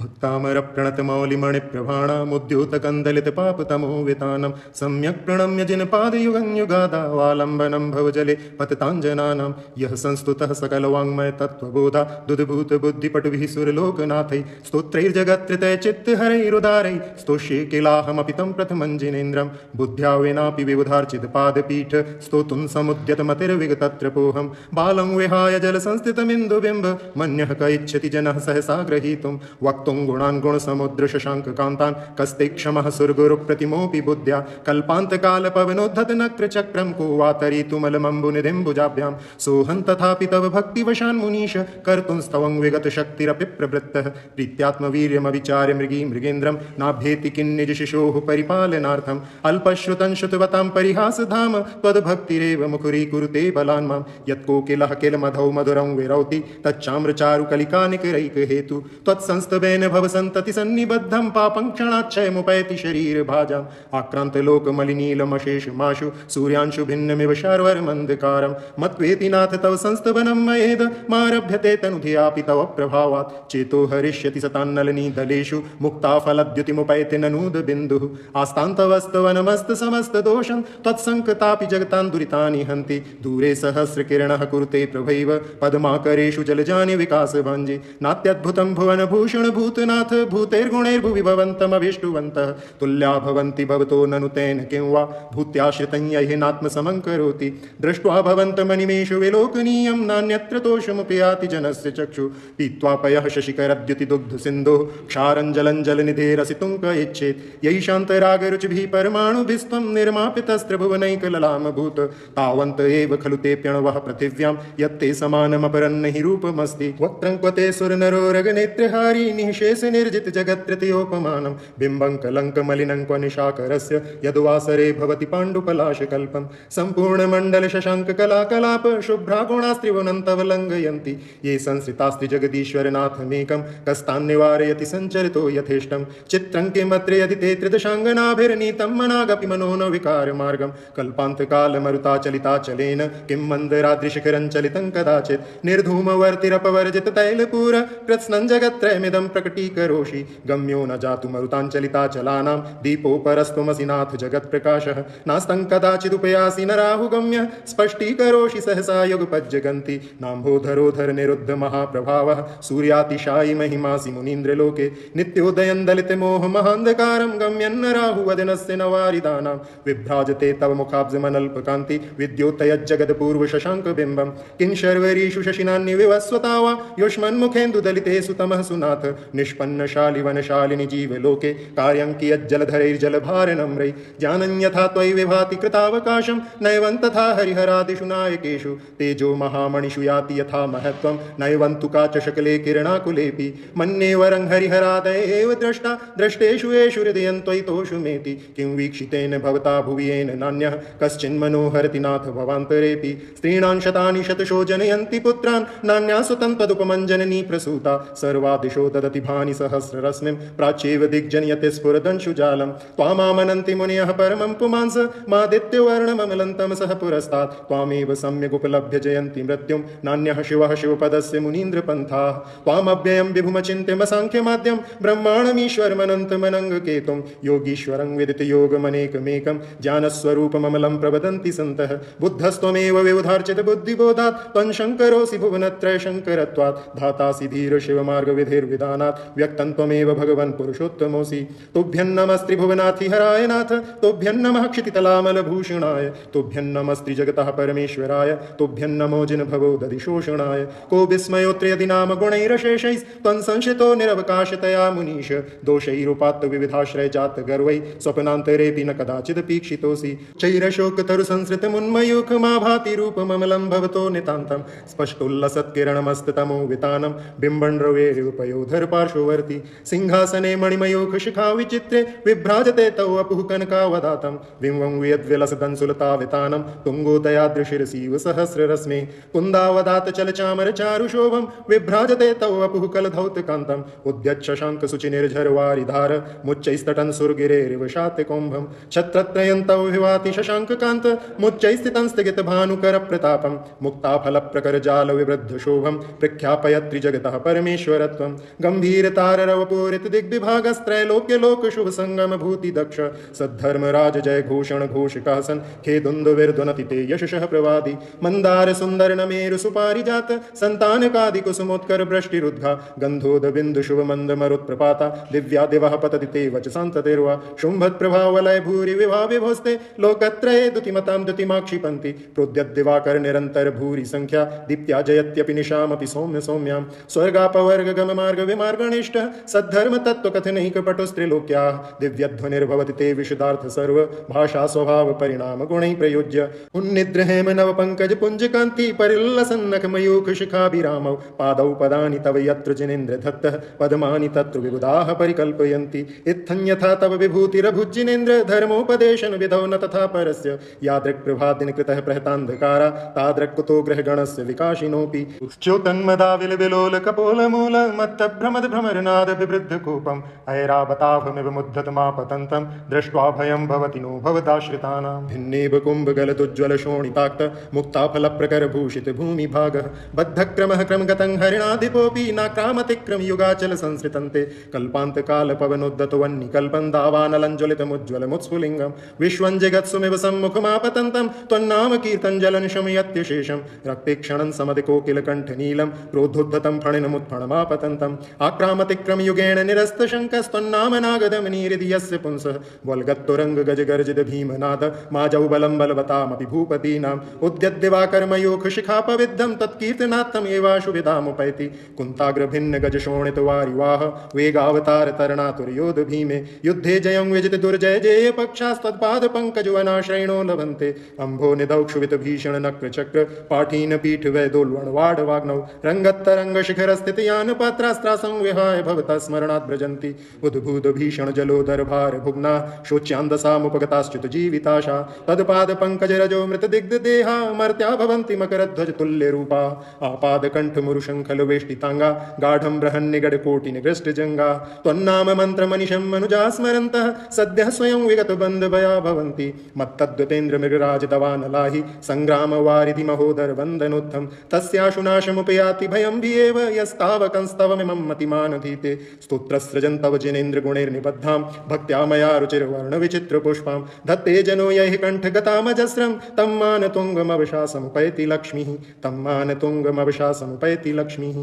भक्तामर प्रणतमौलिमणिप्रभाणामुद्यूतकन्दलित पापतमोवितानं सम्यक् प्रणम्य जिनपादयुगं युगादावालम्बनं भवजले पतताञ्जनानां यः संस्तुतः सकलवाङ्मय तत्त्वबोधा दुद्भूतबुद्धिपटुभिः सुरलोकनाथैः स्तोत्रैर्जगत्कृतैः चित्तहरैरुदारैः स्तोष्ये किलाहमपि तं प्रथमं जिनेन्द्रं बुद्ध्या विनापि विबुधार्चितपादपीठ स्तोतुं समुद्यतमतिर्विगतत्रपोऽहं बालं विहाय जलसंस्थितमिन्दुबिम्ब मन्यः क इच्छति जनः सहसा ग्रहीतुं वक्तुं गुणान् गुणसमुद्र शशाङ्ककान्तान् कस्ते क्षमः सुरगुरुप्रतिमोऽपि बुद्ध्या कल्पान्तकालपवनोद्धतनक्रचक्रं को वातरीतुमलमम्बुनिधिम्बुजाभ्यां सोऽहं तथापि तव भक्तिवशान् मुनीश कर्तुं स्तवं विगतशक्तिरपि प्रवृत्तः प्रीत्यात्मवीर्यमविचार्य मृगेन्द्रं नाभ्येति किन्निजशिशोः परिपालनार्थम् अल्पश्रुतं श्रुतवतां परिहासधाम त्वद्भक्तिरेव मुखरीकुरुते बलान् मां यत्कोकिलः किल मधौ मधुरं विरौति तच्चाम्रचारुकलिकानिकरैकहेतु त्वत्संस्तवेन भवसन्तति सन्निबद्धं पापं क्षणाच्छयमुपैति शरीरभाजाम् आक्रान्तलोकमलिनीलमशेषमाशु सूर्यांशु भिन्नमिव शार्वर्मन्धकारं मत्वेति नाथ तव संस्तवनं मयेद मारभ्यते तनुधियापि तव प्रभावात् चेतो हरिष्यति सतान्नलनीदलेषु मुक्ताफलद्युतिमुपैति ननूदबिन्दुः आस्तान्तवस्तवनमस्तसमस्तदोषं त्वत्सङ्कतापि जगतां दुरितानि हन्ति दूरे सहस्रकिरणः कुरुते प्रभैव पद्माकरेषु जलजानि विकासभाञ्जे नात्यद्भुतं भुवनभूषण भूतनाथ भूतैर्गुणैर्भुवि भवन्तमभीष्टुवन्तः तुल्या भवन्ति भवतो ननु तेन किं वा भूत्याश्रितं यैः नात्मसमं करोति दृष्ट्वा भवन्तमनिमेषु विलोकनीयं नान्यत्र तोषमुपि याति जनस्य चक्षु पीत्वा पयः शशिकरद्युतिदुग्धसिन्धोः क्षारं जलं जलनिधेरसितुं क इच्छेत् यैः शान्तरागरुचिभिः परमाणुभिस्त्वं निर्मापितस्त्रिभुवनैकललामभूत तावन्त एव खलु ते प्यणवः पृथिव्यां यत्ते समानमपरन्न हि रूपमस्ति वक्त्रं क्वते सुरनरोरगनेत्रहारी निःशेष निर्जित जगत्प्रतियोपमानं बिम्बं कलङ्कमलिनं क्व निशाकरस्य यद्वासरे भवति पाण्डुपलाशकल्पं सम्पूर्णमण्डलशशाङ्ककलाकलाप शुभ्रागुणास्त्रिभुवनं तव लङ्घयन्ति ये संसृतास्ति जगदीश्वरनाथमेकं कस्तान्निवारयति सञ्चरितो यथेष्टं चित्रं किमत्र यदि ते त्रिदशाङ्गनाभिर्नीतं मनागपि मनो न विकारमार्गं कल्पान्तकालमरुताचलिताचलेन किं मन्दराद्रिशिखरं चलितं कदाचित् निर्धूमवर्तिरपवर्जित तैलपूर कृत्स्नं जगत्त्रयमिदं प्रकटीकरोषि गम्यो न जातु मरुताञ्चलिताचलानां दीपोपरस्त्वमसि नाथ जगत्प्रकाशः नास्तं कदाचिदुपयासि नराहुगम्य स्पष्टीकरोषि सहसा युगपज्जगन्ति नाम्भोधरोधर निरुद्ध महाप्रभावः सूर्यातिशायि महिमासि मुनीन्द्रलोके नित्योदयं दलितमोह महान्धकारं गम्यन्न राहुवदनस्य न वारिदानां विभ्राजते तव मुखाब्जमनल्पकान्ति विद्योतयज्जगत्पूर्वशशाङ्कबिम्बं किं शर्वरीषु शशिनान्यविवस्वता वा युष्मन्मुखेन्दुदलितेषु तमः सुनाथ निष्पन्नशालिवनशालिनि जीवलोके कार्यं कियज्जलधरैर्जलभारनम्रै जानन् यथा त्वयि विभाति कृतावकाशं नैवं तथा हरिहरादिषु नायकेषु तेजो महामणिषु याति यथा महत्त्वं नैवं तु काचशकले किरणाकुलेऽपि मन्ये वरं हरिहरादय एव द्रष्टा द्रष्टेषु येषु हृदयं त्वयि तोषु मेति किं वीक्षितेन भवता भुवि येन नान्यः कश्चिन्मनोहरति नाथ भवान्तरेऽपि स्त्रीणां शतानि शतशो जनयन्ति पुत्रान् नान्यासु तं तदुपमं जननी प्रसूता सर्वादिशो ददति भानि सहस्ररश्मिं प्राच्येव दिग्जनयते स्फुरदंशुजालं त्वामामनन्ति मुनयः परमं पुमांस मादित्यवर्णममलं तमसः पुरस्तात् त्वामेव सम्यगुपलभ्य जयन्ति मृत्युं नान्यः शिवः शिवपदस्य मुनीन्द्रपन्थाः त्वामव्ययं विभुमचिन्त्यमसाङ्ख्यमाद्यं ब्रह्माणमीश्वरमनन्तमनङ्गकेतुं योगीश्वरं विदितयोगमनेकमेकं ज्ञानस्वरूपममलं प्रवदन्ति सन्तः बुद्धस्त्वमेव विबुधार्चितबुद्धिबोधात् त्वं शङ्करोऽसि भुवनत्रयशङ्करत्वात् धातासि धीर शिवमार्गविधिर्विधानात् व्यक्तं त्वमेव भगवन् पुरुषोत्तमोऽसि तुभ्यं नमस्त्रिभुवनाथि हराय नाथ तुभ्यं नमः क्षितितलामलभूषणाय तुभ्यं नमस्त्रिजगतः परमेश्वराय तुभ्यं नमो जिनभवो दधिशोषणाय को विस्मयोऽत्र यदि नाम गुणैरशेषैस्त्वं संशितो निरवकाशतया मुनीश दोषैरुपात्तविविधाश्रयजातगर्वैः स्वप्नान्तरेऽपि न कदाचिदपीक्षितोऽसि चैरशोकतरुसंसृतमुन्मयूखमा भाति रूपममलं भवतो नितान्तं स्पष्टोल्लसत्किरणमस्ततमो वितानं बिम्बन् रवेरुपयोधर पार्श्ववर्ती सिंहासने मणिमयूख शिखा विचित्रे विभ्राजते तौ अपुः कनकावदातं विंवं वियद्विलसदंसुलतावितानं तुङ्गोदयादृशिरसीव सहस्ररश्मे कुन्दावदात चलचामरचारुशोभं विभ्राजते तौ अपुः कलधौतकान्तम् उद्यच्छशाङ्कशुचिनिर्झरवारिधार मुच्चैस्तटन् सुरगिरेरिव शातकुम्भं छत्रत्रयं तौ विभाति शशाङ्ककान्त मुच्चैस्थितं स्थगितभानुकरप्रतापं मुक्ताफलप्रकरजालविवृद्धशोभं प्रख्यापयत्रि जगतः परमेश्वरत्वं गंभीरतारवपूरित दिग्विभागस्त्रैलोक्य लोक शुभ संगम भूति दक्ष सद्धर्मराज जय घोषण घोष कहसन खेदुन्दुविर्ध्वनति ते यशः प्रवादी मंदार सुंदर नमेरु सुपारिजात संतान कादि कुसुमोत्कर वृष्टिरुद्घा गंधोद बिंदु शुभ मंद मरुत्प्रपाता दिव्या दिवः पतति ते वचसान्ततिर्वा शुंभत् प्रभावलय भूरि विभा विभोस्ते लोकत्रये दुतिमतां दुतिमाक्षिपन्ति प्रोद्यद्दिवाकर निरंतर भूरि संख्या दीप्त्या जयत्यपि निशामपि सौम्य सौम्यां स्वर्गापवर्ग गम मार्ग विमार्गणिष्ठ सद्धर्म तत्व कथनैक पटुस्त्रिलोक्या दिव्यध्वनिर्भवति ते विशुदार्थ सर्व भाषा स्वभाव परिणाम गुणैः प्रयोज्य उन्निद्र हेम नव पंकज पुंज कांति परिल्लसन्नख मयूख शिखाभिरामौ पादौ पदानि तव यत्र जिनेन्द्र दत्तः पद्मानि तत्र विबुधाः परिकल्पयन्ति इत्थं यथा तव विभूतिरभुज्जिनेन्द्र धर्मोपदेशन विधौ न तथा परस्य यादृक् प्रभादिन कृतः प्रहतान्धकारा तादृक् कुतो ग्रहगणस्य विकाशिनोऽपि उच्च्योतन्मदा विलविलोल कपोलमूल मत्तभ्रमद भ्रमरनाद विवृद्ध कूपम् ऐरावताभमिव मुद्धतमापतन्तं दृष्ट्वा भयं भवति नो भवदाश्रितानां भिन्नेव कुम्भगलदुज्ज्वल शोणिताक्त मुक्ताफलप्रकर भूषित भूमिभागः बद्धक्रमः क्रमगतं हरिणाधिपोऽपि नाक्रामतिक्रम युगाचल संसृतन्ते कल्पान्तकाल पवनोद्दतो वह्निकल्पं दावानलञ्ज्वलितमुज्ज्वलमुत्स्फुलिङ्गं विश्वं जगत्सुमिव सम्मुखमापतन्तं त्वन्नाम कीर्तञ्जलं शमयत्यशेषं रक्ते क्षणं समदिकोकिलकण्ठनीलं क्रोधोद्धतं फणिनमुत्फणमापतन्तम् आक्रामतिक्रमयुगेण निरस्तशङ्कस्त्वन्नाम नागदमनीहृदि यस्य पुंसः वल्गत्तुरङ्ग गजगर्जित भीमनाद माजौ बलं बलवतामपि भूपतीनाम् उद्यद्दिवाकर्मयोः शिखापविद्धं तत्कीर्तनात्तमेवाशु विदामुपैति कुन्ताग्रभिन्न गज शोणित वारिवाह वेगावतार तरणातुर्योध भीमे युद्धे जयं विजित दुर्जय जेय पक्षास्तत्पाद पंकजवनाश्रयणो लभन्ते अम्भो निदौक्षुवित भीषण नक्र चक्र पाठीन पीठ वैदोल्वण वाड वाग्नौ रंगत्तरंग शिखर स्थित यान पात्रास्त्रासं विहाय भवता स्मरणात् भ्रजन्ति उद्भूत भीषण जलोदर भार भुग्ना शोच्यान्दसामुपगताश्च्युत जीविताशा तत्पाद पंकज रजो मृत दिग्ध देहा मर्त्या भवन्ति मकरध्वज तुल्य रूपा आपाद कंठ मुरुशंखल वेष्टितांगा गाढ़ं बृहन्निगड कोटि निगृष्ट जंगा त्वन्नाम मंत्र मनिषं मनुजा स्मरन्तः सद्यः स्वयं विगत बंध भया भवन्ति मत्तद्वतेन्द्र मृगराज दवानलाहि संग्राम वारिधि महोदर वंदनोत्थम तस्याशुनाशमुपयाति भयं भिएव यस्तावकंस्तवमिमं मतिमानधीते स्तोत्रस्रजन् तव जिनेन्द्र गुणैर्निबद्धां भक्त्या मया रुचिर्वर्ण विचित्र पुष्पां धत्ते जनो यैः कंठगतामजस्रं तं मानतुङ्गमवशासमुपैति लक्ष्मीः तं मानतुङ्गमवशासमुपैति लक्ष्मीः।